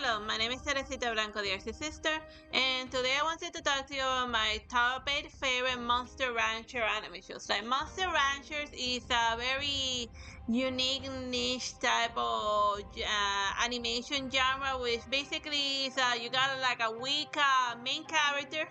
Hello, my name is Teresita Blanco, the RC sister, and today I wanted to talk to you about my top 8 favorite Monster Rancher anime shows. Like, Monster Ranchers is a very unique niche type of animation genre, which basically is you got like a weak main character,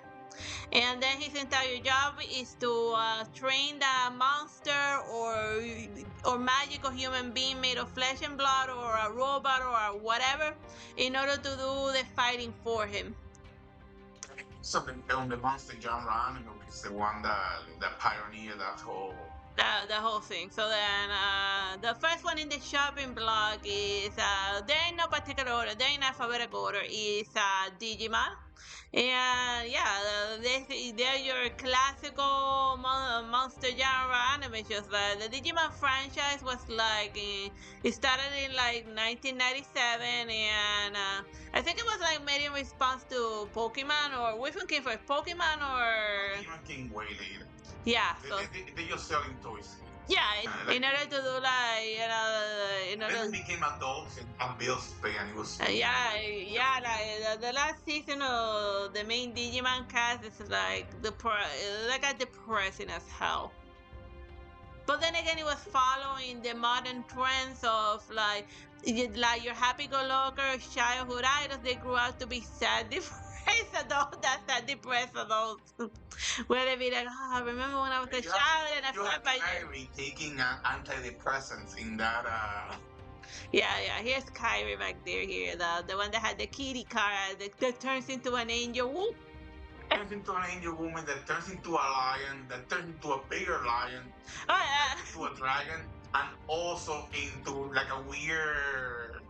and then his entire job is to train the monster or magical human being made of flesh and blood or a robot or whatever in order to do the fighting for him. So the monster genre anime is the one that pioneered that whole. The whole thing. So then, the first one in the shopping block is there ain't no particular order. There ain't alphabetical order. Is Digimon. And yeah, they're your classical monster genre anime shows. The Digimon franchise was like it started in like 1997, and I think it was like made in response to Pokemon, or which one came first, Pokemon or Pokemon came way later. Yeah, so They just selling toys. yeah, in order to do like in order. Then they became adults and bills to pay, and it was. Yeah, like the last season of the main Digimon cast is like depressing as hell. But then again, it was following the modern trends of like your happy-go-lucky childhood idols. They grew out to be sad, depressed adults. That's sad, depressed adults. Where they be like, oh, I remember when I was a child and I felt like Kyrie taking antidepressants in that. Yeah, here's Kyrie back there. Here, the one that had the kitty car that turns into an angel. Whoop. Turns into an angel woman that turns into a lion, that turns into a bigger lion, Oh yeah, into a dragon, and also into like a weird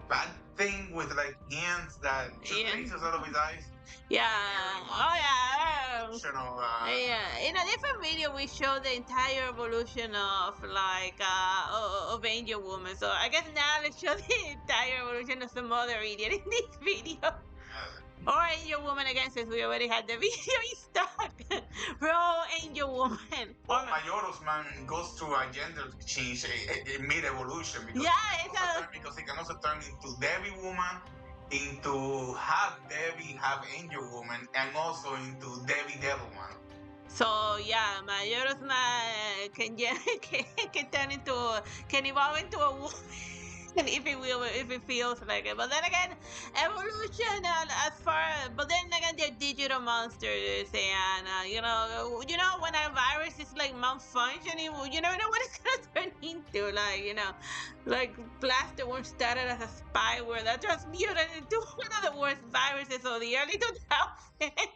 bad thing with like hands that shoot lasers out of his eyes. Yeah. Oh yeah. Yeah. In a different video, we show the entire evolution of like of Angel Woman. So I guess now let's show the entire evolution of some other idiot in this video. Or Angel Woman again, since we already had the video stuck. Bro, Angel Woman. Well, Majoros man goes through a gender change, a mid-evolution. Because he can also turn into Debbie Woman, into half Debbie, half Angel Woman, and also into Debbie Devilman. So yeah, Majoros man can turn into can evolve into a woman. If it feels like it. But then again, evolution but then again, they're digital monsters, and you know when a virus is like malfunctioning, you never know what it's gonna turn into. Like Plasterworm started as a spyware that transmuted into one of the worst viruses of the early 2000s.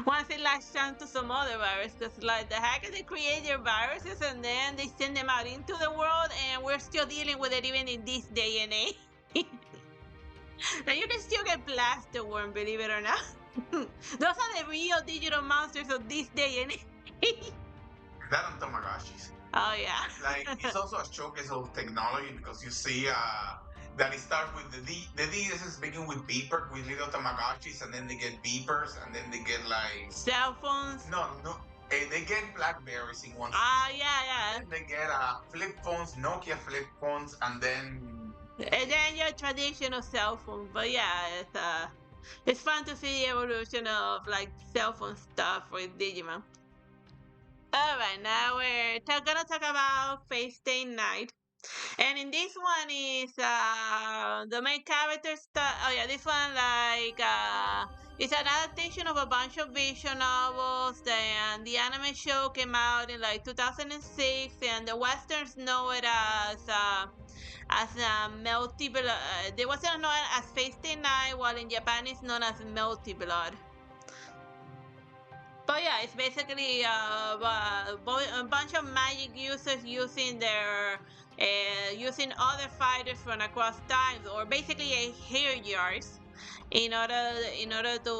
Once it latched on to some other virus, because like the hackers, they create their viruses and then they send them out into the world, and we're still dealing with it even in this day and age. Now you can still get Plasterworm, believe it or not. Those are the real digital monsters of this day and age. That and Tamagotchis. Oh yeah. Like it's also a showcase of technology, because you see that it starts with the D is begin with beeper, with little Tamagotchis, and then they get beepers, and then they get like cell phones. No, they get Blackberries in one. Yeah. And then they get flip phones, Nokia flip phones, and then your traditional cell phone. But yeah, it's fun to see the evolution of like cell phone stuff with Digimon. Alright, now we're gonna talk about Fate Stay Night. And in this one is the main character stuff. Oh yeah, this one like it's an adaptation of a bunch of visual novels. And the anime show came out in like 2006, and the westerns know it as Melty Blood. They wasn't known as Fate Stay Night, while in Japan it's known as Melty Blood. But yeah, it's basically a bunch of magic users using their using other fighters from across times, or basically a hair yards, in order to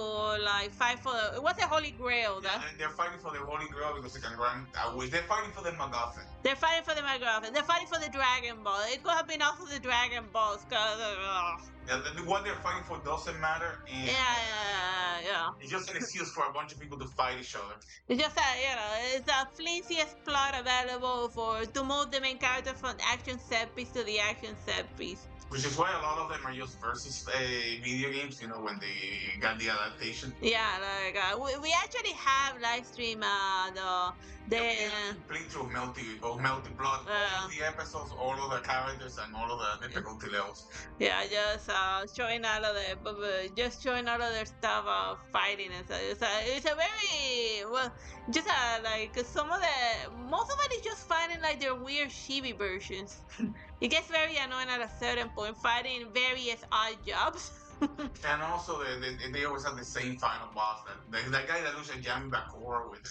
like fight for it was a holy grail. Yeah, they're fighting for the holy grail because they can grant a wish. They're fighting for the MacGuffin. They're fighting for the MacGuffin. They're fighting for the Dragon Ball. It could have been also the Dragon Balls, cause What they're fighting for doesn't matter. And yeah. it's just an excuse for a bunch of people to fight each other. It's just that, it's the flimsiest plot available to move the main character from action set piece to the action set piece. Which is why a lot of them are just versus video games, when they got the adaptation. Yeah, like we actually have live stream the play through Melty Blood, all the episodes, all of the characters, and all of the difficulty levels. Yeah, just showing all of their stuff fighting and stuff. It's a very well, just like most of it is just fighting like their weird chibi versions. It gets very annoying at a certain point, fighting various odd jobs. And also, they always have the same final boss. That guy that looks like Jamie Bakura with.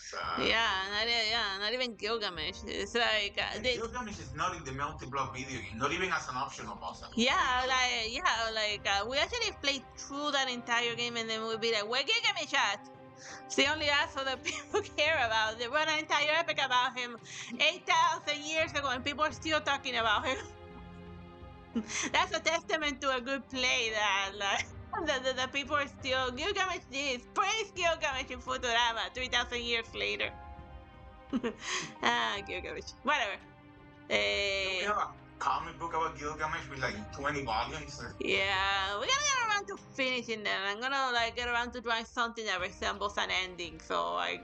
Not even Gilgamesh. It's like Gilgamesh is not in the Melty Blood video game, not even as an optional boss. We actually played through that entire game, and then we'll be like, "Where Gilgamesh at?" It's the only asshole that people care about. They run an entire epic about him 8,000 years ago, and people are still talking about him. That's a testament to a good play that the people are still Gilgamesh this. Praise Gilgamesh in Futurama 3,000 years later. Gilgamesh. Whatever. We have a comic book about Gilgamesh with like 20 volumes. Yeah, we're gonna get around to finishing them. I'm gonna get around to drawing something that resembles an ending, so I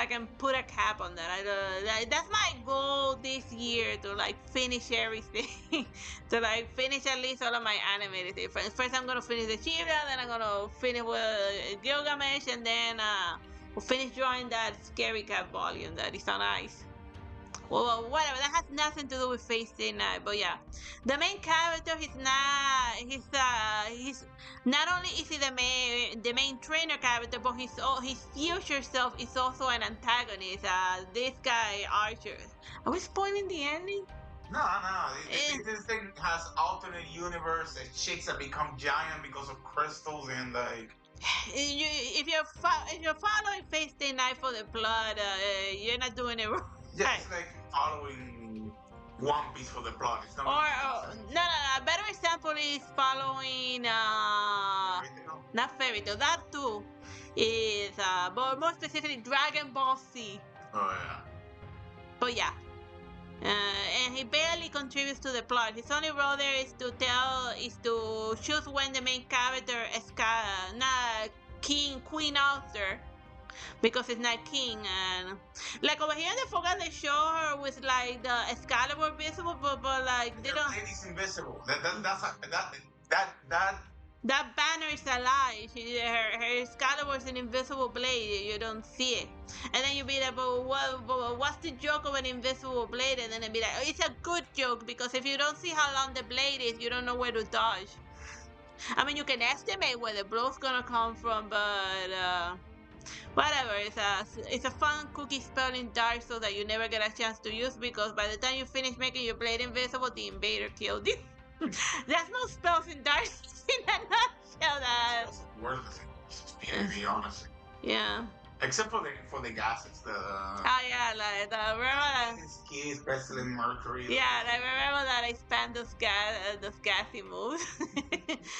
can put a cap on that. That's my goal this year, to finish everything. To finish at least all of my animated things. First I'm gonna finish the Chibra, then I'm gonna finish with Gilgamesh, and then we'll finish drawing that Scary Cat volume that is on ice. Well, whatever. That has nothing to do with Fate Stay Night, but yeah, the main character. He's not only is he the main trainer character, but his future self is also an antagonist. This guy Archer. Are we spoiling the ending? No. This thing has alternate universe. Chicks that become giant because of crystals and like. If you're following Fate Stay Night for the plot, you're not doing it wrong. Yeah, it's like following One Piece for the plot. It's not no. A better example is following not Fairy Tail. That too is but more specifically Dragon Ball Z. Oh yeah. But yeah. And he barely contributes to the plot. His only role there is to choose when the main character Queen Arthur, because it's not King, and like over here they forgot they show her with like the Excalibur visible, but like they don't. Lady's invisible. That banner is a lie. Her Excalibur is an invisible blade. You don't see it. And then you be like, but what's the joke of an invisible blade? And then it'd be like, oh, it's a good joke, because if you don't see how long the blade is, you don't know where to dodge. I mean, you can estimate where the blow's gonna come from, but whatever. It's a fun cookie spell in Dark Souls that you never get a chance to use, because by the time you finish making your blade invisible, the invader killed you. There's no spells in Dark Souls in a nutshell. That's worthless. To be honest. Yeah. Except for the gases. Remember Skis, Pestilent, Mercury. Yeah, I remember that I spammed those gassy moves.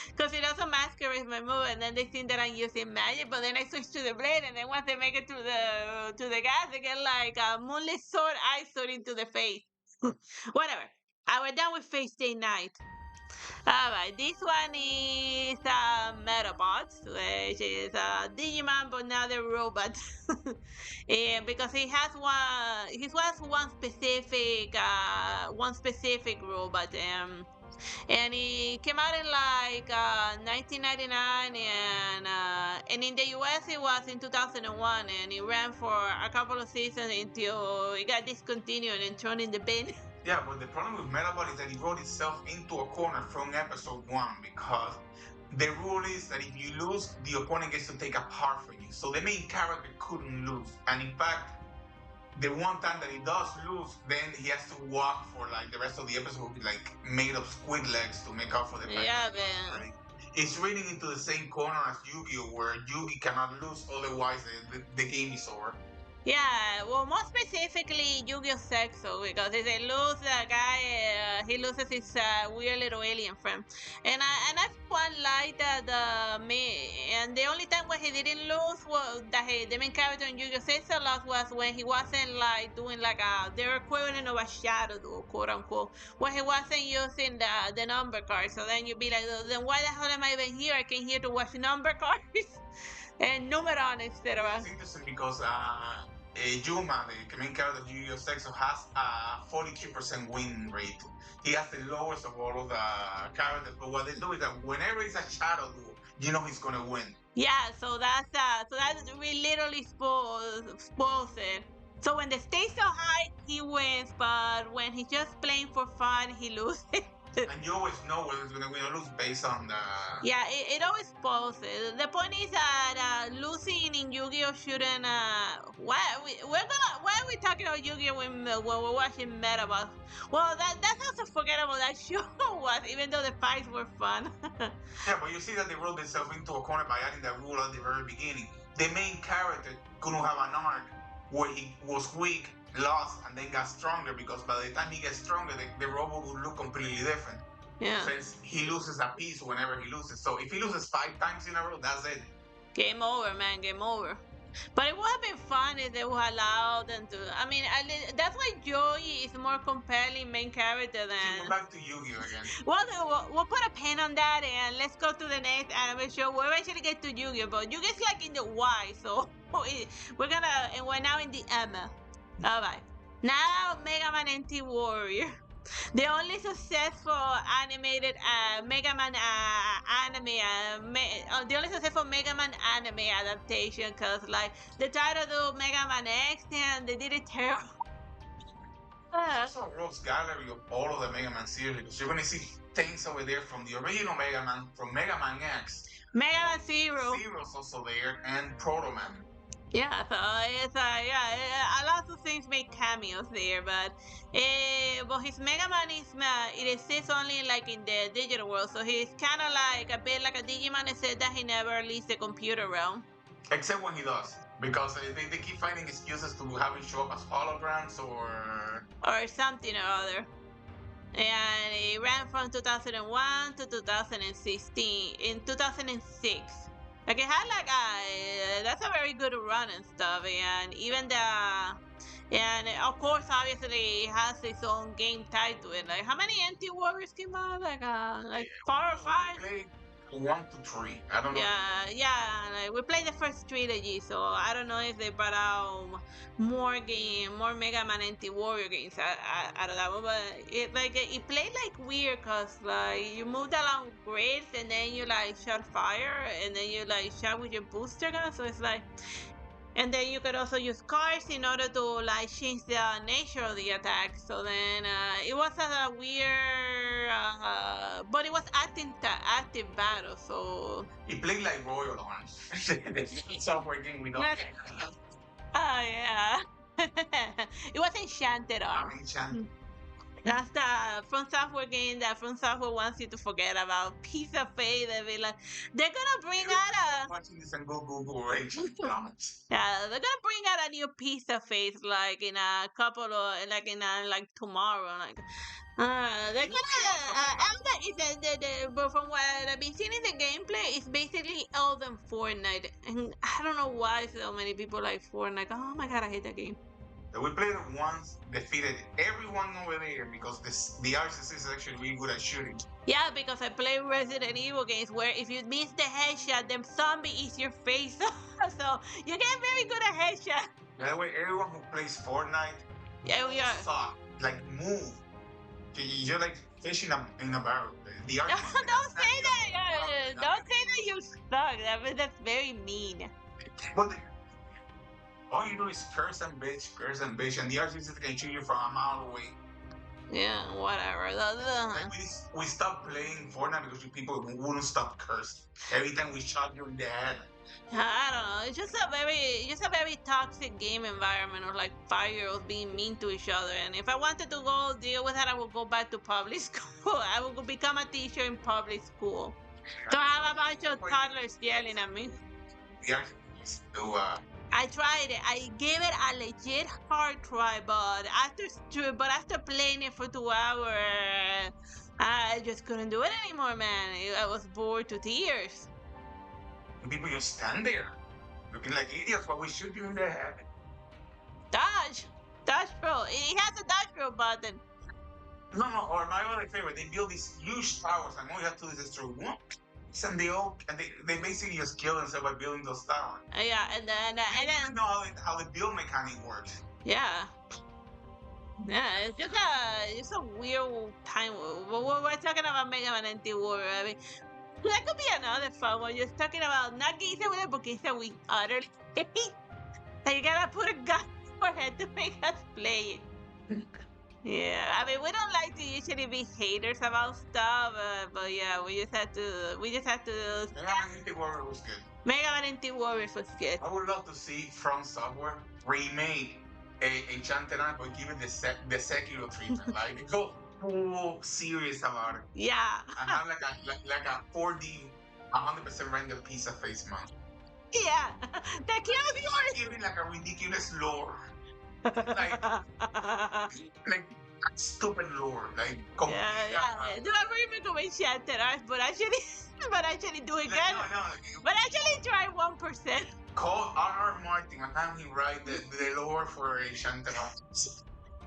Because it also masquerades my move, and then they think that I'm using magic, but then I switch to the blade, and then once they make it to the gas, they get like a Moonlit Sword, Ice Sword into the face. Whatever. We're done with Fate Stay Night. Alright, this one is Metabots, which is Digimon, but now they're robots. And because he has one specific robot, and he came out in like 1999, and in the US it was in 2001, and it ran for a couple of seasons until it got discontinued and thrown in the bin. Yeah, but the problem with Metabot is that it wrote itself into a corner from episode 1, because the rule is that if you lose, the opponent gets to take a part for you. So the main character couldn't lose. And in fact, the one time that he does lose, then he has to walk for like the rest of the episode with like made of squid legs to make up for the fact. Yeah, man. Right? It's reading into the same corner as YuGiOh, where Yugi cannot lose, otherwise the game is over. Yeah, well, more specifically, Yu-Gi-Oh! Sexo, because if they lose the guy, he loses his weird little alien friend, and I quite like that me. And the only time when he didn't lose was that the main character in Yu-Gi-Oh! Sexo lost was when he wasn't like doing like their equivalent of a shadow duel, quote unquote, when he wasn't using the number card. So then you'd be like, then why the hell am I even here? I came here to watch number cards and numeron instead of. It's interesting because Yuma, the main character of Yu-Gi-Oh! Sexo, has a 42% win rate. He has the lowest of all of the characters, but what they do is that whenever it's a shadow duel, you know he's gonna win. Yeah, so that we literally spoils it. So when the stakes are high, he wins, but when he's just playing for fun, he loses. And you always know whether it's gonna win or lose based on the. Yeah, it always spoils it. The point is that losing in Yu-Gi-Oh shouldn't. Why are we talking about Yu-Gi-Oh when we're watching Metabots? Well, that's also forgettable that show was, even though the fights were fun. Yeah, but you see that they wrote themselves into a corner by adding that rule at the very beginning. The main character couldn't have an arc where he was weak, lost, and then got stronger because by the time he gets stronger, the robot would look completely different. Yeah. Since he loses a piece whenever he loses. So if he loses 5 times in a row, that's it. Game over, man. Game over. But it would have been fun if they would allow them to. I mean, that's why Joey is a more compelling main character So than. go back to Yu-Gi-Oh again. Well, we'll put a pin on that and let's go to the next anime show. We'll eventually get to Yu-Gi-Oh, but Yu-Gi-Oh's like in the Y, so we're gonna, and we're now in the M. All right. Now, Mega Man NT Warrior. The only successful animated Mega Man the only successful Mega Man anime adaptation, cause like they tried to do Mega Man X and they did it terrible. It's also a rogues gallery of all of the Mega Man series because you're gonna see things over there from the original Mega Man, from Mega Man X, Mega Man Zero. Zero's also there, and Proto Man. Yeah, so it's a lot of things make cameos there, but his Mega Man it exists only like in the digital world, so he's kind of like a bit like a Digimon, except that he never leaves the computer realm. Except when he does, because they keep finding excuses to have him show up as holograms or something or other. And it ran from 2001 to 2016. In 2006. Like it had like that's a very good run and stuff, and even and of course obviously it has its own game tied to it. Like how many NT Warriors came out? Like 4 or 5? 1 to 3. I don't know. Yeah. Like we played the first trilogy, so I don't know if they brought out more Mega Man NT Warrior games out of that one. But it played like weird, cause like you moved along grids and then you like shot fire and then you like shot with your booster gun. So it's like. And then you could also use cards in order to like change the nature of the attack. So then it was a weird, but it was active battle. So it played like Royal Arms, the software game we don't. Oh yeah, it was Enchanted Arms. Enchanted. That's the From Software game that From Software wants you to forget about. Piece of fate. They're gonna bring out a. Watching this and Google Rachel. Yeah, they're gonna bring out a new piece of fate like in a couple of like tomorrow. Like they're gonna. But from what I've been seeing in the gameplay, it's basically Elden Fortnite, and I don't know why so many people like Fortnite. Oh my god, I hate that game. We played it once, defeated everyone over there because the RCC is actually really good at shooting. Yeah, because I play Resident Evil games where if you miss the headshot, then zombie eats your face. So you get very good at headshot. By the way, everyone who plays Fortnite, yeah, we are. Suck. Like move. You're like fishing in a barrel. The don't say that. Don't say that you suck. That's very mean. But all you do is curse and bitch, and the RCC can shoot you from a mile away. Yeah, whatever. Like we stopped playing Fortnite because people wouldn't stop cursing. Every time we shot you in the head. I don't know. It's just a very toxic game environment of like 5-year-olds being mean to each other. And if I wanted to go deal with that, I would go back to public school. I would become a teacher in public school. So I have a bunch of toddlers yelling at me. The RCC do I tried it. I gave it a legit hard try, but after playing it for 2 hours, I just couldn't do it anymore, man. I was bored to tears. And people just stand there looking like idiots while we shoot you in the head. Dodge roll. It has a dodge roll button. No, or my other favorite, they build these huge towers and all you have to do is destroy one. And they basically just kill themselves by building those towers. Yeah, and then I don't even know how the build mechanic works. Yeah. Yeah, it's a weird time. We're talking about Mega Man Anti-War. I mean, that could be another fun one. Just talking about not getting with it because we utterly hate. Like you gotta put a gun for head to make us play it. Yeah, I mean we don't like to usually be haters about stuff, but yeah, we just have to. Mega Man Anti-Warrior was good. Mega Man Anti-Warriors was good. I would love to see From Software remake Enchanted Arms, but give it the secular treatment. Like go full serious about it. Yeah. And have like a 4D, 100% rendered piece of face mount. Yeah, that kills you. Giving like a ridiculous lore, like stupid lore, like yeah. Do a remake of Enchanted Arms, but actually do it good. No. But actually try 1%. Call R.R. Martin and have him write the lore for Enchanted Arms.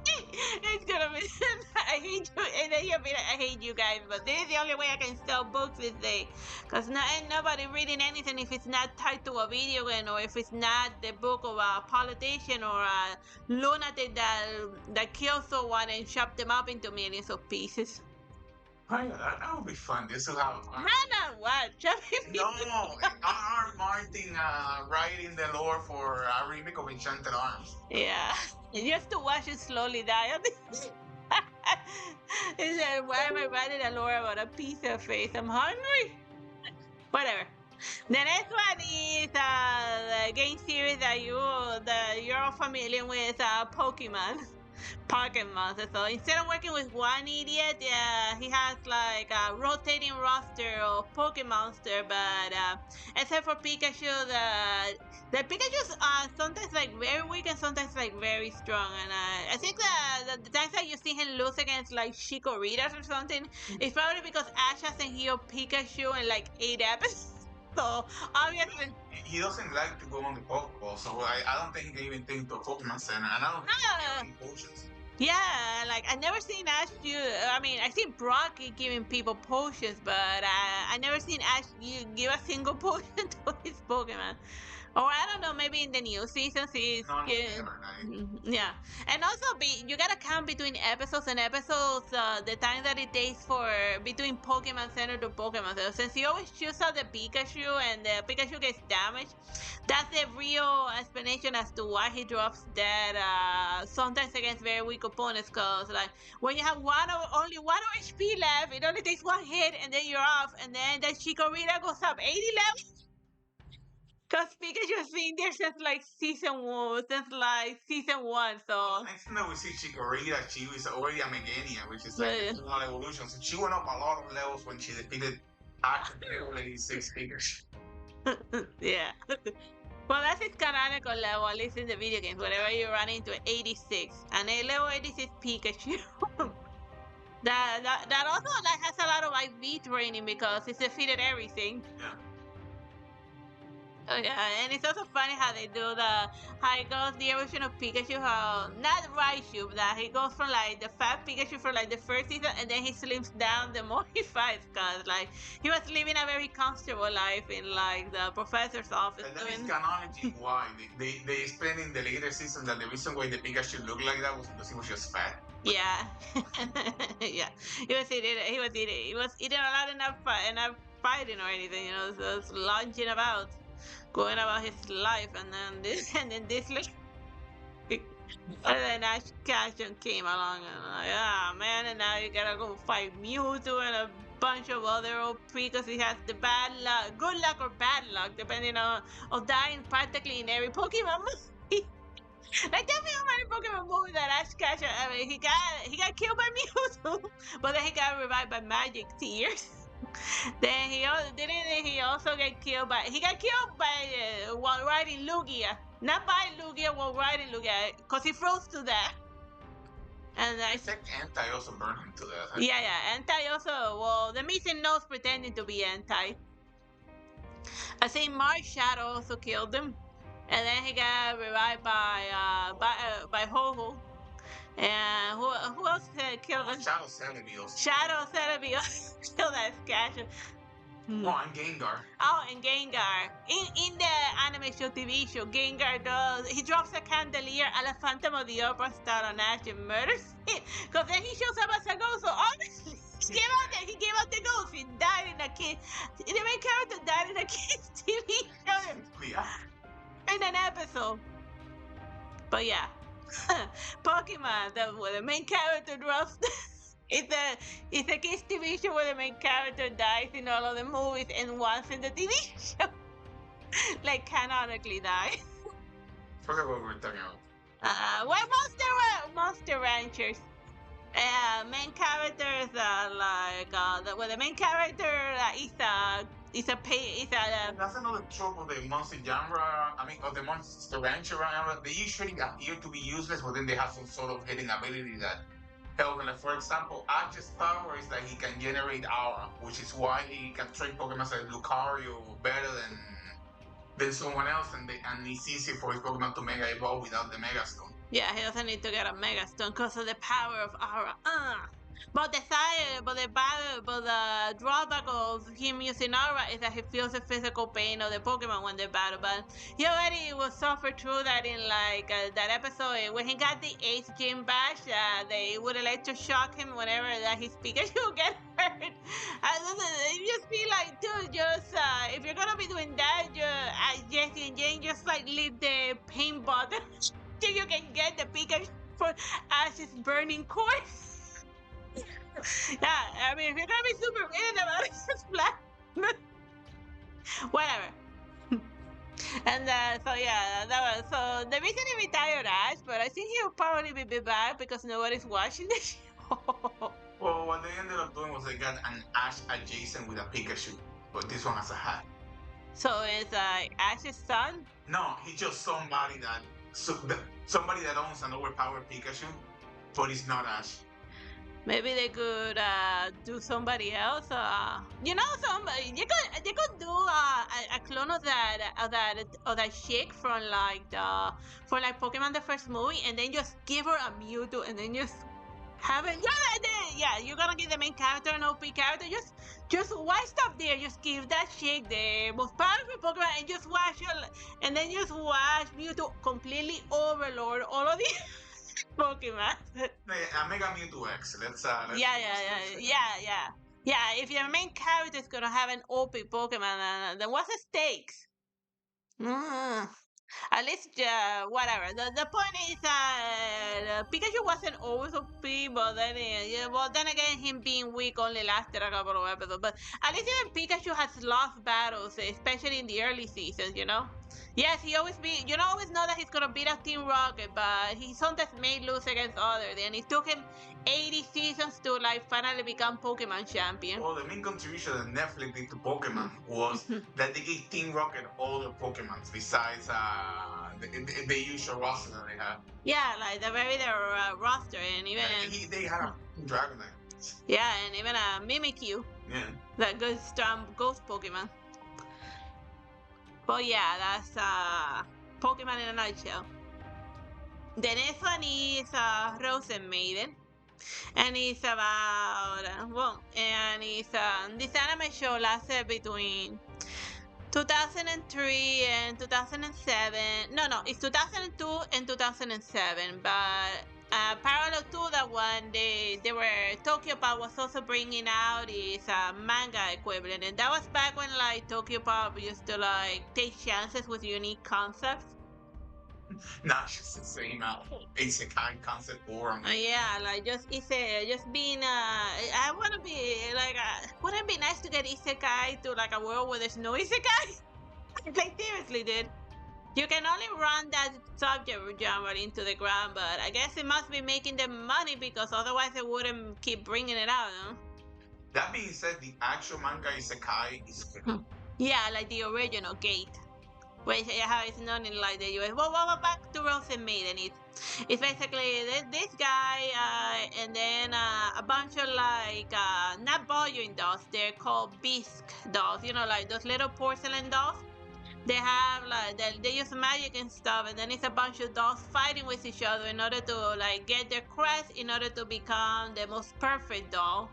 It's gonna be. I hate you, and then you'll be like, I hate you guys, but this is the only way I can sell books this day, cause ain't nobody reading anything if it's not tied to a video game or if it's not the book of a politician or a lunatic that killed someone and chopped them up into millions of pieces. That would be fun. This is how. What? No, R.R. Martin writing the lore for a remake of Enchanted Arms. Yeah, just to watch it slowly die. He said, "Why am I writing a lore about a piece of face? I'm hungry." Whatever. The next one is the game series that you're all familiar with, Pokemon. Pocket Monster. So instead of working with one idiot, he has like a rotating roster of Pokémon Monster. But except for Pikachu, the Pikachu's sometimes like very weak and sometimes like very strong. And I think the times that you see him lose against like Chikorritas or something, it's probably because Ash hasn't healed Pikachu in like 8 episodes. So obviously he doesn't like to go on the Pokeball, so I don't think he can even think to a Pokemon Center, and I don't think he potions. Yeah, like I never seen Ash do. I mean, I seen Brock giving people potions, but I never seen Ash give a single potion to his Pokemon. Or I don't know, maybe in the new seasons he's yeah. And also you gotta count between episodes and episodes the time that it takes for between Pokemon Center to Pokemon Center. Since you always choose out the Pikachu and the Pikachu gets damaged, that's the real explanation as to why he drops dead sometimes against very weak opponents. Cause like when you have only 1 HP left, it only takes 1 hit and then you're off, and then the Chikorita goes up 80 levels. Cause Pikachu has been there since like season 1, so. Next thing that we see Chikorita, she is already a Megania, which is like a small evolution. So she went up a lot of levels when she defeated actually 86 Pikachu. Yeah. Well, that's its canonical level, at least in the video games. Whenever you run into 86, and a level 86 Pikachu. that also like has a lot of IV training because it's defeated everything. Yeah. Oh, yeah, and it's also funny how they do how it goes, the evolution of Pikachu, how, not Raichu, that he goes from like the fat Pikachu for like the first season, and then he slims down the more he fights, cause like, he was living a very comfortable life in like the professor's office. And that is canonically why. They explain in the later season that the reason why the Pikachu looked like that was because he was just fat. Yeah. Yeah. He was eating a lot, enough fighting or anything, you know, so it's launching about. Going about his life, and then this like, and then Ash Ketchum came along, and like, man, and now you gotta go fight Mewtwo and a bunch of other OP because he has the bad luck, good luck or bad luck, depending on dying practically in every Pokemon movie. Like tell me how many Pokemon movies that Ash Ketchum. I mean, he got killed by Mewtwo, but then he got revived by magic tears. Then he also got killed by while riding Lugia. Not by Lugia, while riding Lugia, because he froze to death. And I think Entei also burned him to death. Yeah, Entei also, well, the missing nose pretending to be Entei. I think Mark Shadow also killed him. And then he got revived by Ho-Ho. And who else killed him? Shadow Celebi. Shadow Celebi killed that Scash. Oh, and Gengar. Oh, and Gengar. In the anime show, TV show, Gengar he drops a chandelier a la Phantom of the Opera style on Ash and murders it. Because then he shows up as a ghost, so obviously he gave out the ghost. He died in a kid. The main character died in a kid's TV show. Yeah. In an episode. But yeah. Pokemon, the main character drops it's a kids TV show where the main character dies in all of the movies and once in the TV show. Like canonically dies. Forget what we were talking about. Well, Monster Ranchers. Main characters the main character that's another trope of the monster genre. I mean, of the Monster Rancher genre. They usually appear to be useless, but then they have some sort of hidden ability that helps. Like, for example, Ash's power is that he can generate aura, which is why he can train Pokemon like Lucario better than someone else, and it's easier for his Pokemon to Mega Evolve without the Mega Stone. Yeah, he doesn't need to get a Mega Stone because of the power of aura. But the drawback of him using aura is that he feels the physical pain of the Pokemon when they battle. But he already was suffered through that in that episode when he got the Ace Gym Bash. They would electroshock him whenever that his Pikachu get hurt. And just be like, dude, if you're gonna be doing that, Jesse and Jane, just like leave the pain button so you can get the Pikachu for Ash's burning course. Yeah, I mean, if you're gonna be super weird about it, just flat. Whatever. And so the reason he retired Ash, but I think he'll probably be back because nobody's watching the show. Well, what they ended up doing was they got an Ash adjacent with a Pikachu, but this one has a hat. So it's Ash's son? No, he's just somebody that owns an overpowered Pikachu, but it's not Ash. Maybe they could do somebody else. Somebody you could do a clone of that chick from Pokemon the first movie, and then just give her a Mewtwo, and then just have it. Yeah, you're gonna give the main character an OP character. Just why stop there? Just give that chick the most powerful Pokemon, and just watch her, and then just watch Mewtwo completely overlord all of the Pokemon. A Mega Mewtwo X. Let's Yeah. If your main character is gonna have an OP Pokemon, then what's the stakes? At least, whatever. The point is, Pikachu wasn't always OP, but then again, him being weak only lasted a couple of episodes. But at least even Pikachu has lost battles, especially in the early seasons, you know? Yes, he always always know that he's gonna beat up Team Rocket, but he sometimes may lose against others, and it took him 80 seasons to finally become Pokemon champion. Well, the main contribution that Netflix did to Pokemon was that they gave Team Rocket all the Pokemon besides the usual roster that they have. Yeah, like the roster, and even they had a Dragonite. Yeah, and even a Mimikyu. Yeah. That good strong ghost Pokemon. But yeah, that's Pokemon in a nutshell. The next one is Rose and Maiden. And it's about, this anime show lasted between 2003 and 2007. No, it's 2002 and 2007. But parallel to that one, Tokyo Pop was also bringing out his manga equivalent, and that was back when Tokyo Pop used to take chances with unique concepts. Not just the same isekai concept or just being I want to be wouldn't it be nice to get isekai to a world where there's no isekai? Seriously, dude. You can only run that subject genre into the ground, but I guess it must be making them money because otherwise they wouldn't keep bringing it out, no? That being said, the actual manga isekai is good. Yeah, like the original Gate. which is how it's known in like the US. Well, back to Rose and Maiden. It's basically this guy, and then a bunch of like not volume dolls. They're called bisque dolls. You know, like those little porcelain dolls. They have like they use magic and stuff, and then it's a bunch of dolls fighting with each other in order to like get their crest in order to become the most perfect doll.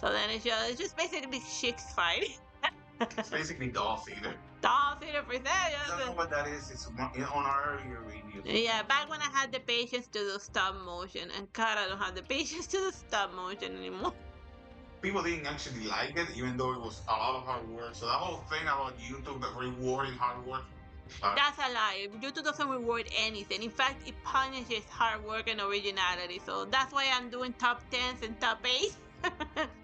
So then it's just basically chicks fighting. It's basically doll theater. Doll theater for that. I don't know what that is. It's on our earlier reviews. Yeah, back when I had the patience to do stop motion, and God, I don't have the patience to do stop motion anymore. People didn't actually like it, even though it was a lot of hard work. So that whole thing about YouTube rewarding hard work. That's a lie. YouTube doesn't reward anything. In fact, it punishes hard work and originality. So that's why I'm doing top 10s and top 8s.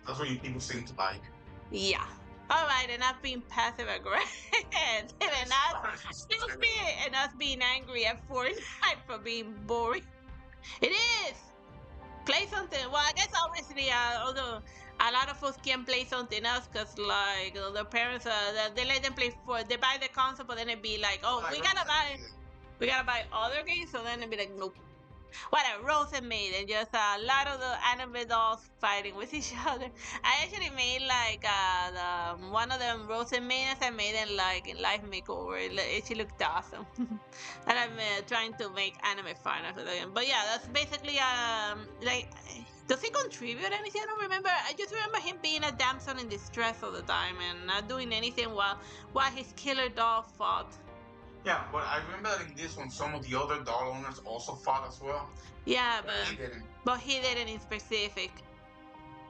That's what you people seem to like. Yeah. Alright, and I've been passive aggressive and us being angry at Fortnite for being boring. It is! Play something. Well, I guess obviously, although a lot of us can play something else because like the parents, they let them play they buy the console, but then it'd be like, oh, we gotta buy other games, so then it'd be like, nope. Whatever, Rose and Maiden, just a lot of the anime dolls fighting with each other. I actually made like one of them Rose and Maidens. I made it like in live makeover. She looked awesome. And I'm trying to make anime fun after that. But yeah, that's basically like. Does he contribute anything? I don't remember. I just remember him being a damsel in distress all the time and not doing anything while his killer doll fought. Yeah, but I remember that in this one, some of the other doll owners also fought as well. Yeah, but he didn't in specific,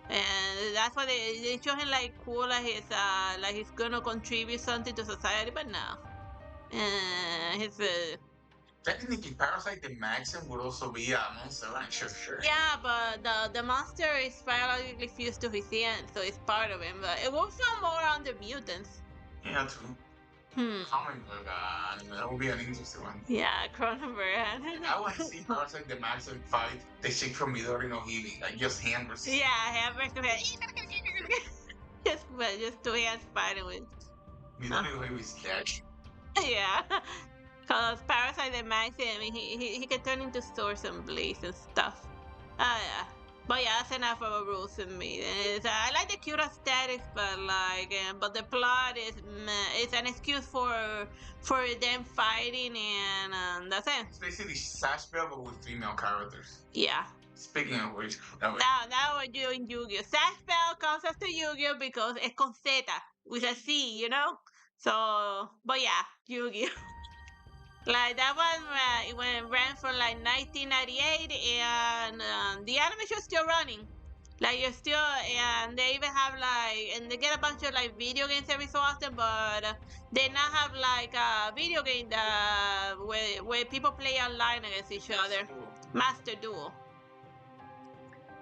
and that's why they show him like cool, like he's gonna contribute something to society, but no, he's technically Parasite the Maxim would also be a monster, I'm sure. Yeah, but the monster is biologically fused to his hand, so it's part of him. But it works out more on the mutants. Yeah, true. Cronenberg anime, that would be an interesting one. Yeah, Cronenberg. I want to see Parasite the Maxim fight the chick from Midori no Himi, like just hand versus hand. Yeah, hand versus hand. just two hands fighting with. Midori no Himi is catch. Yeah, because Parasite the Maxim, I mean, he can turn into swords and blades and stuff. Yeah. But yeah, that's enough of Rose and Maiden. I like the cute aesthetics, but like, but the plot is it's an excuse for them fighting, and that's it. It's basically Sash Bell, but with female characters. Yeah. Speaking of which, now we're doing YuGiOh. Sash Bell comes after YuGiOh because it's con Z with a C, you know. So, but yeah, YuGiOh. Like that one when ran from like 1998, and the anime show is still running. Like you're still, and they even have like, and they get a bunch of like video games every so often, but they now have like a video game where people play online against each other. Master Duel.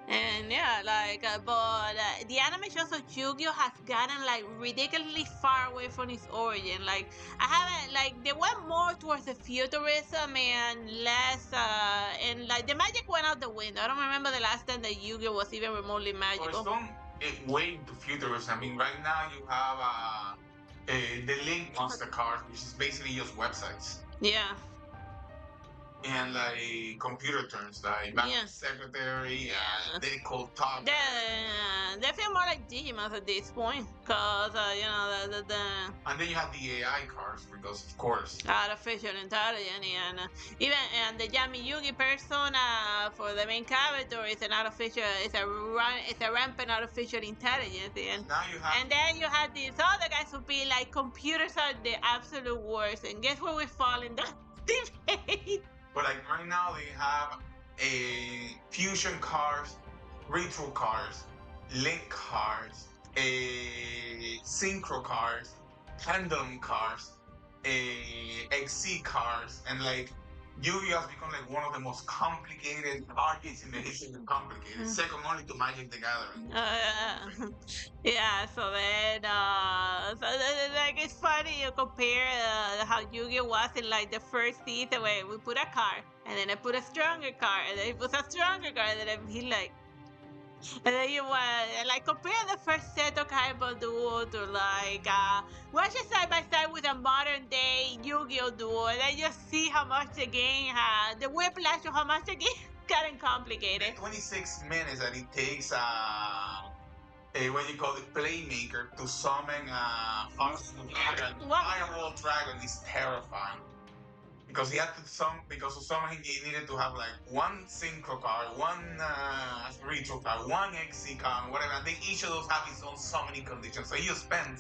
And yeah, like, but the anime shows of YuGiOh has gotten like ridiculously far away from its origin. Like, I haven't, like, they went more towards the futurism and less, and like the magic went out the window. I don't remember the last time that YuGiOh was even remotely magical. Well, it's gone way into futurism. I mean, right now you have the Link Monster cards, which is basically just websites. Yeah. And like computer terms, like secretary, they call talk. They feel more like Digimon at this point, cause you know the. And then you have the AI cards because, of course, artificial intelligence, and even the Yami Yugi persona for the main character is an artificial, it's a rampant artificial intelligence, and now you have, and then you have these other guys who be like computers are the absolute worst, and guess where we fall in that debate. But like right now they have a fusion cards, retro cards, link cards, a synchro cards, pendulum cards, a XC cards, and like YuGiOh has become like one of the most complicated arcades in the history of complicated, second only to Magic the Gathering. Yeah, so then, like, it's funny you compare how YuGiOh was in like the first season where we put a card, and then I put a stronger card, and then he puts a stronger card, and then he like, And then you like compare the first Seto Kaiba duo to like watch it side by side with a modern day Yu-Gi-Oh duo, and then just see how much the game had the whiplash of how much the game gotten complicated. The 26 minutes that it takes what you call it, Playmaker to summon Firewall Dragon is terrifying. Because he had to because to summon he needed to have like one synchro card, one retro card, one XC card, whatever. And then each of those have its own summoning condition. So you spend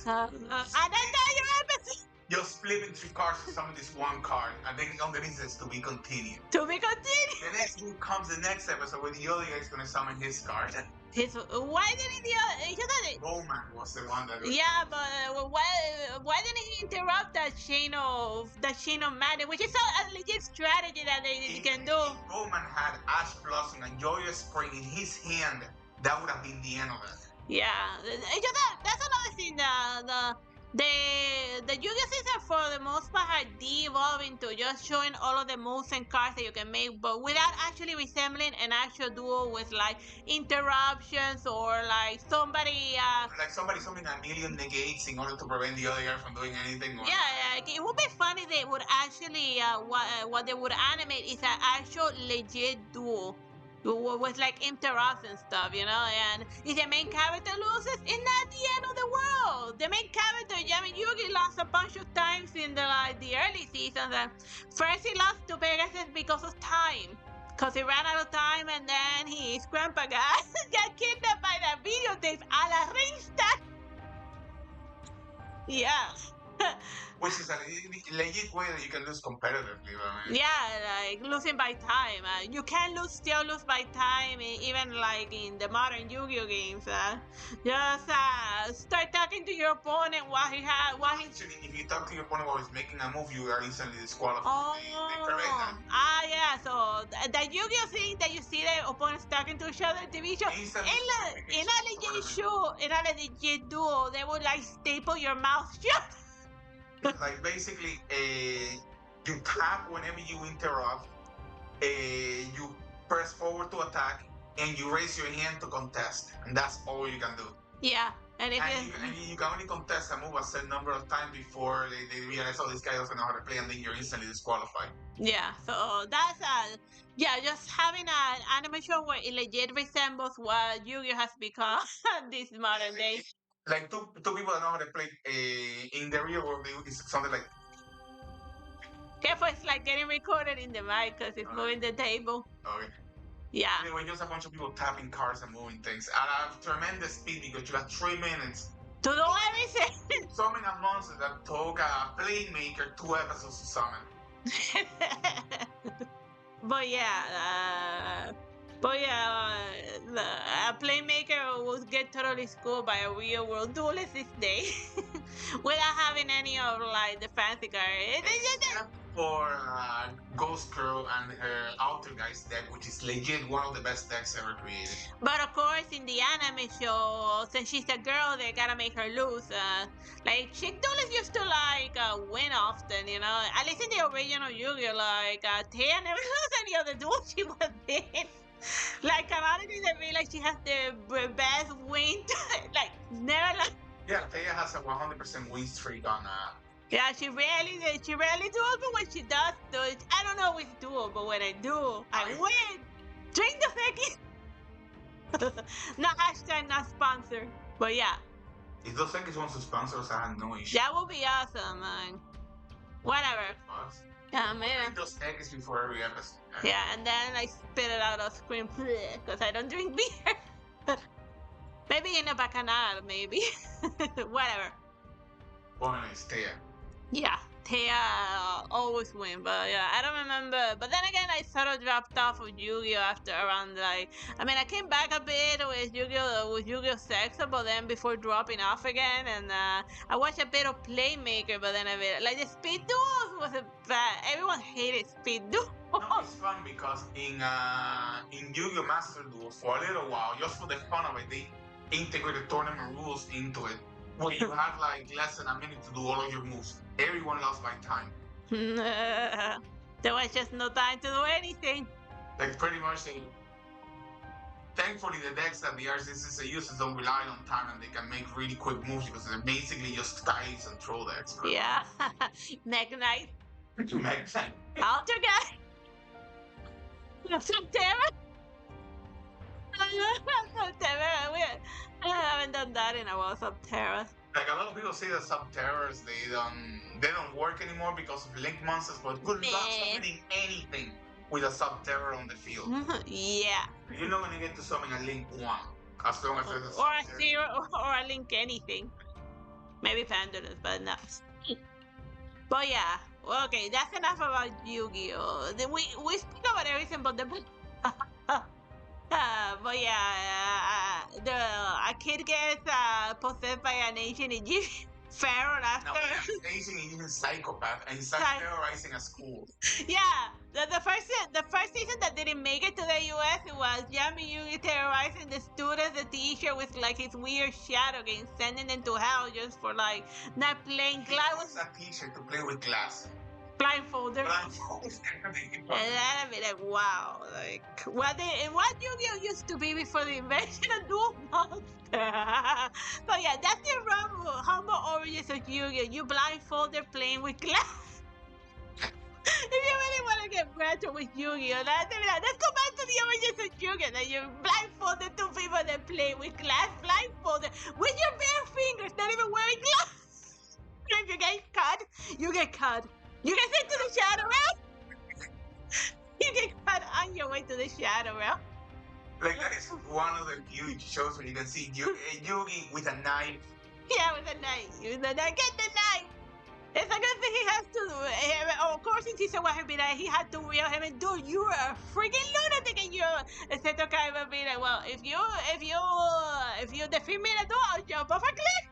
just flipping 3 cards to summon this one card, and then underneath says to be continued. To be continued. The next week comes the next episode where the other guy is gonna summon his card. Why didn't he? Bowman was the one that. Yeah, but why didn't he interrupt that chain of Maiden, which is a legit strategy that they can do. If Bowman had Ash Blossom and Joyous Spring in his hand, that would have been the end of it. Yeah, that's another thing. The Yu-Gi-Oh season for the most part had de-evolved into just showing all of the moves and cards that you can make, but without actually resembling an actual duo with like interruptions or like somebody summoning a million negates in order to prevent the other guy from doing anything. Or... Yeah, it would be funny they would actually what they would animate is an actual legit duo with like interrupts and stuff, you know. And if the main character loses, it's not the end of the world. The main character, Yugi, lost a bunch of times in the early seasons. And first he lost to Pegasus because of time, because he ran out of time, and then his grandpa got kidnapped by the videotape a la Ringstad. Yeah. Which is a legit way that you can lose competitively. I mean. Yeah, like losing by time. You can still lose by time, even like in the modern Yu-Gi-Oh games. Just start talking to your opponent while he has. Actually, if you talk to your opponent while he's making a move, you are instantly disqualified. Oh, they prevent that. Yeah. So the Yu-Gi-Oh thing that you see the opponents talking to each other in TV show, in a legit show, in a legit duo, they would like staple your mouth shut. Like basically, you tap whenever you interrupt, you press forward to attack, and you raise your hand to contest, and that's all you can do. Yeah, and you can only contest a move a certain number of times before they realize, oh, this guy doesn't know how to play, and then you're instantly disqualified. Yeah, so that's just having an animation where it legit resembles what Yu-Gi-Oh has become this modern day. Like two people that know how to play in the real world, it's something like. Careful, it's like getting recorded in the mic because it's moving the table. Okay. Yeah. Anyway, just a bunch of people tapping cards and moving things at a tremendous speed because you have 3 minutes to do everything. Summon a monster that took a Playmaker 2 episodes to summon. But yeah. A Playmaker will get totally schooled by a real world duelist this day without having any of like the fancy cards. Except for Ghost Girl and her Altergeist deck, which is legit one of the best decks ever created. But of course, in the anime show, since she's a girl, they gotta make her lose. Like chick duelists used to like win often, you know. At least in the original Yu-Gi-Oh, like Taya never lost any other duel she was in. Like canonically, they feel like she has the best win. Like never. Yeah, Taya has a 100% win streak on. Yeah, she rarely duels, but when she does do it, I don't know which duel, but when I do, I win. Drink the Sekis. Not hashtag, not sponsor, but yeah. If those Sekis want to sponsor us, I have no issue. That would be awesome, man. Whatever. Yeah, man. Those Sekis before every episode. Yeah, and then I spit it out of screen because I don't drink beer. Maybe in a bacchanal, maybe. Whatever. Well, it's Taya. Yeah, Taya always win, but yeah, I don't remember. But then again, I sort of dropped off of Yu-Gi-Oh after around I came back a bit with Yu-Gi-Oh Sexo, but then before dropping off again, and I watched a bit of Playmaker, but then like the speed duels was bad. Everyone hated speed duels. No, it's fun because in Yu-Gi-Oh Master Duels for a little while, just for the fun of it, they integrated tournament rules into it. Where you have like less than a minute to do all of your moves. Everyone lost by time. There was just no time to do anything. Like pretty much thankfully, the decks that the RCCC uses don't rely on time, and they can make really quick moves because they're basically just skies and throw decks. Right? Yeah. Mega Knight. Mega Knight. Alter guy. Subterra. Subterra. I haven't done that in a while. Subterra. Like a lot of people say that Subterrors they don't work anymore because of link monsters, but good luck summoning anything with a Subterror on the field. Yeah. You're not gonna get to summon a link 1 as long as there's or a 0 or a link anything. Maybe Pandulus, but no. But yeah, okay, that's enough about Yu-Gi-Oh. We speak about everything but the but yeah, a kid gets possessed by an ancient Egyptian pharaoh after. No, ancient Egyptian psychopath and starts terrorizing a school. Yeah, the first season that didn't make it to the U.S. it was Yami Yugi terrorizing the students, the teacher with like his weird shadow game, sending them to hell just for like not playing glass. He wants a teacher to play with glass. Blindfolded. And then I'd be like, wow, like what Yu-Gi-Oh used to be before the invention of Duel Monster. So yeah, that's the humble origins of Yu-Gi-Oh. You blindfolded playing with glass. If you really want to get better with Yu-Gi-Oh, let's go back to the origins of Yu-Gi-Oh. That you blindfolded two people that play with glass, blindfolded with your bare fingers, not even wearing glass. If you get cut, you get cut. You get sent to the shadow realm. You get cut on your way to the shadow realm. Like that is one of the few shows where you can see Yugi with a knife. Yeah, with a knife. Get the knife. It's a good thing he has to. Of course, in season 1, he had to reel him in. Dude, you are a freaking lunatic, and Seto Kaiba be like, well, if you defeat me, I'll jump off a cliff.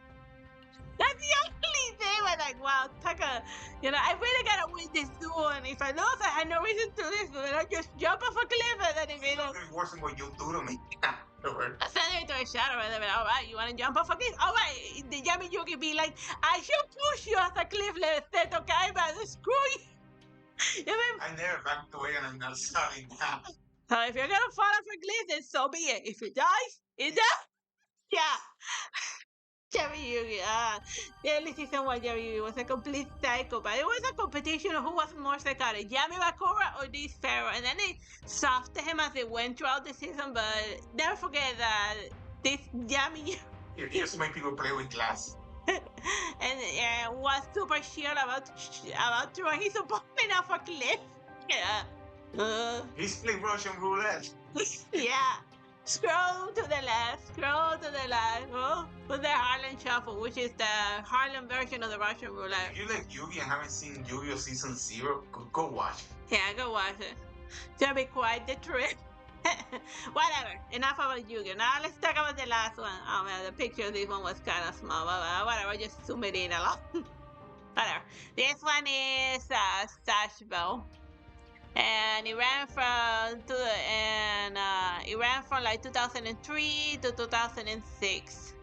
That's the only thing. I'm like, wow, Taka, I really gotta win this duel, and if I lose, I had no reason to lose, but I just jump off a cliff, and then if it's worse than what you do to me. I send him to a shadow, and then all right, you wanna jump off a cliff? All right, the Yami Yugi be like, I should push you off the cliff, Seto Kaiba, screw you. I never backed away, and I'm not starting now. So if you're gonna fall off a cliff, then so be it. If it dies, it dies. Yeah. Yami Yugi, the early season 1 Yami Yugi was a complete psychopath. It was a competition of who was more psychotic, Yami Bakura or this Pharaoh. And then they softened him as they went throughout the season, but never forget that this Yami Yugi... He used to make people play with glass. and was super sure about throwing his opponent off a cliff. Yeah. He's playing Russian roulette. Yeah. Scroll to the left, oh, with the Harlem Shuffle, which is the Harlem version of the Russian roulette. If you like Yugi and haven't seen Yu-Gi-Oh! Season 0, go watch it. Yeah, go watch it. It's gonna be quite the trip. Whatever, enough about Yu-Gi-Oh! Now let's talk about the last one. Oh man, the picture of this one was kind of small, but whatever, just zoom it in a lot. Whatever. This one is Stash Bell. And it ran from like 2003 to 2006,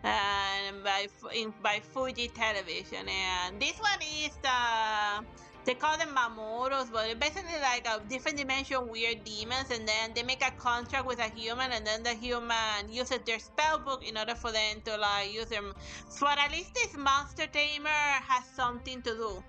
and by Fuji Television. And this one is they call them Mamoros, but it's basically like a different dimension weird demons, and then they make a contract with a human, and then the human uses their spell book in order for them to like use them. So at least this monster tamer has something to do.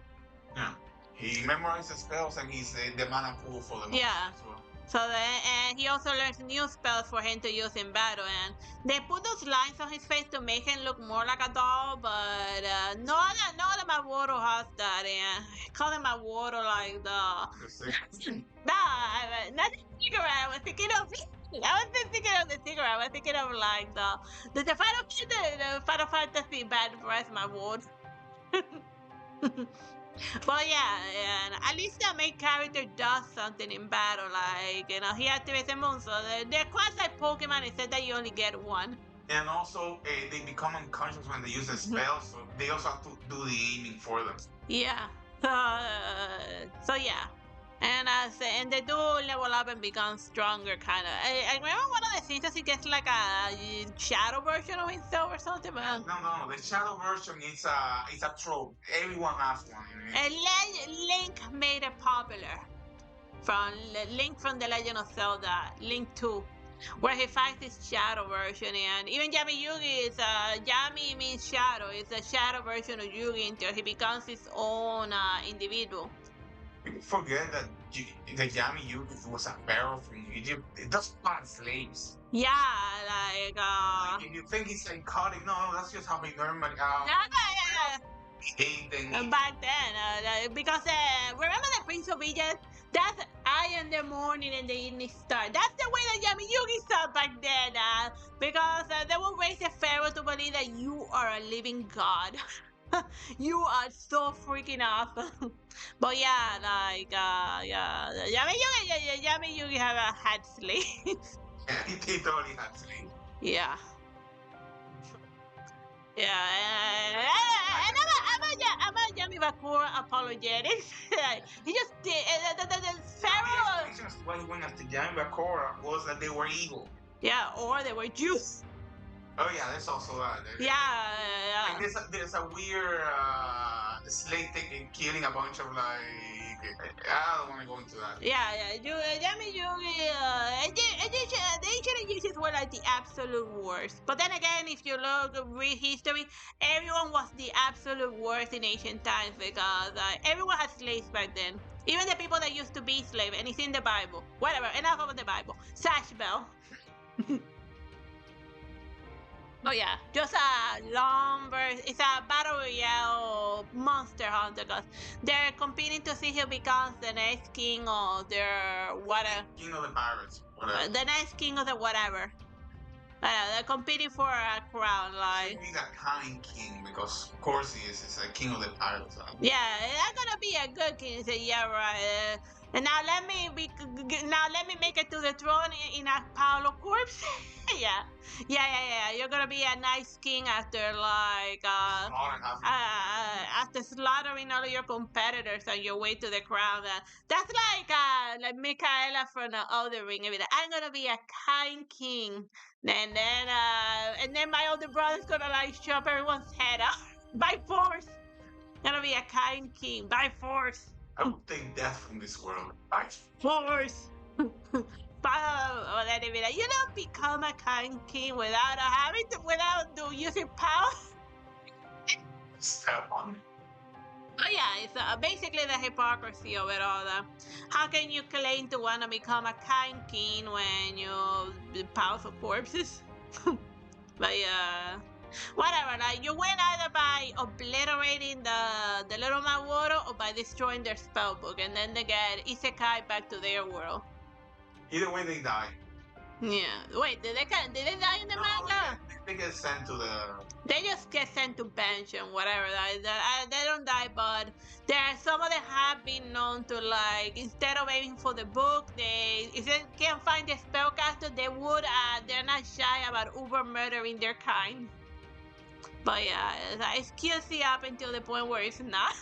Yeah. He memorizes spells and he's the mana pool for them. Yeah. As well. So and he also learns new spells for him to use in battle, and they put those lines on his face to make him look more like a doll, but no other Maworo has that, and call him Maworo like the... Nah, not the cigarette, I was thinking of... I wasn't thinking of the cigarette, I was thinking of like the Final Fantasy bad breath Maworo. But yeah, and at least the main character does something in battle, like, he activates the moon, so they're quite like Pokemon, except that you only get one. And also, they become unconscious when they use the spells, so they also have to do the aiming for them. Yeah, so yeah. And they do level up and become stronger, kind of. I remember one of the things that he gets like a shadow version of himself or something. But no, the shadow version is a trope. Everyone has one. And Link made it popular. Link from the Legend of Zelda, Link 2. where he fights his shadow version, and even Yami Yugi is Yami means shadow. It's a shadow version of Yugi until he becomes his own individual. People forget that the Yami Yugi was a pharaoh from Egypt. It does not slaves. Yeah, like if you think he's psychotic, no, that's just how he normally. Back then, because remember the Prince of Egypt? That's I in the morning and the evening star. That's the way that Yami Yugi thought back then, because they will raise the pharaoh to believe that you are a living god. You are so freaking awesome. But yeah, like yeah, Yami Yugi had slaves. Yeah, he totally had slaves. Yeah. Yeah, I'm a Yami Bakura apologetics. He just did the pharaoh. The explanation as to why he went after Yami Bakura was that they were evil. Yeah, or they were Jews. Oh yeah, there's also that. Yeah. Like there's a weird slave taking killing a bunch of like I don't want to go into that. Yeah. Yami Yugi, the ancient Egyptians were like the absolute worst. But then again, if you read history, everyone was the absolute worst in ancient times because everyone had slaves back then. Even the people that used to be slaves, and it's in the Bible. Whatever, enough of the Bible. Sash Bell. Oh yeah, just a long verse. It's a battle royale monster hunter because they're competing to see who becomes the next king of their whatever. King of the pirates, whatever. The next king of the whatever. They're competing for a crown, like. He's a kind king because, of course, he is. He's a king of the pirates. Yeah, that's gonna be a good king. Say, yeah, right. And now let me make it to the throne in a pile of corpses. yeah. You're gonna be a nice king after like after slaughtering all of your competitors on your way to the crown. That's like Michaela from the Elden Ring. I'm gonna be a kind king, and then my older brother's gonna like chop everyone's head off by force. Gonna be a kind king by force. I would take death from this world by force. You don't become a kind king without using power. Step on. Oh yeah, it's basically the hypocrisy of it all. How can you claim to want to become a kind king when you power for corpses? But yeah. Whatever, like you win either by obliterating the little Mawoto or by destroying their spellbook, and then they get isekai back to their world. Either way, they die. Yeah. Wait, did they die in the manga? They get sent to the. They just get sent to bench and whatever. They don't die, but some of them have been known to like instead of aiming for the book, if they can't find the spellcaster, they're not shy about uber murdering their kind. But yeah, it's cutesy up until the point where it's not.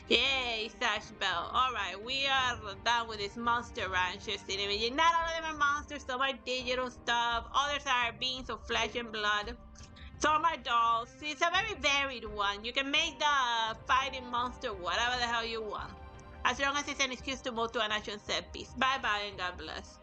Yay, Sash Bell. Alright, we are done with this monster ranches. Not all of them are monsters, some are digital stuff, others are beings of flesh and blood. Some are dolls. It's a very varied one. You can make the fighting monster whatever the hell you want. As long as it's an excuse to move to an action set piece. Bye bye and God bless.